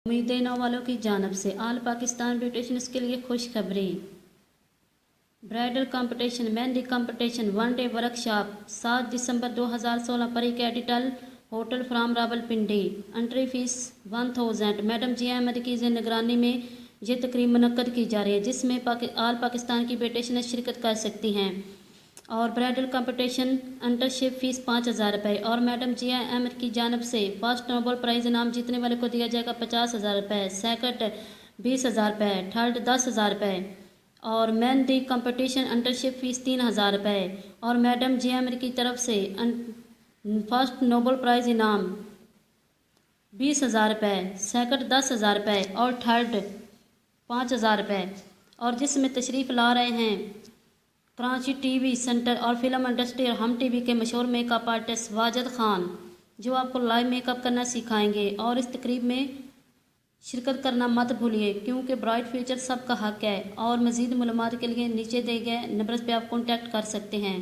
उम्मीदें वालों की जानब से आल पाकिस्तान ब्यूटिशियंस के लिए खुशखबरी। Bridal competition mehndi competition 1 day workshop 7 दिसंबर 2016 Pari capital hotel from Rawalpindi. Entry fee 1000। Madam G Ahmad की निगरानी में ये तकरीब मुनक्कद की जा रही है, जिसमें आल पाकिस्तान की ब्यूटिशियन शिरकत कर सकती हैं। और ब्राइडल कंपटीशन अंटरशिप फीस 5000 रुपये और मैडम जी अहमद की जानब से फर्स्ट नोबल प्राइज़ इनाम जीतने वाले को दिया जाएगा 50,000 रुपये, सेकंड 20,000 रुपये, थर्ड 10,000 रुपये। और मेहंदी कंपटीशन अंटरशिप फीस 3000 रुपये और मैडम जी अहमद की तरफ से फर्स्ट नोबल प्राइज़ इनाम 20,000 रुपये, सेकंड 10,000 रुपये और थर्ड 5,000 रुपये। और जिसमें तशरीफ़ ला रहे हैं कराची टीवी सेंटर और फिल्म इंडस्ट्री और हम टीवी के मशहूर मेकअप आर्टिस्ट वाजिद खान, जो आपको लाइव मेकअप करना सिखाएंगे। और इस तकरीब में शिरकत करना मत भूलिए, क्योंकि ब्राइट फ्यूचर सबका हक है। और मज़ीद मालूमात के लिए नीचे दिए गए नंबर पर आप कॉन्टैक्ट कर सकते हैं।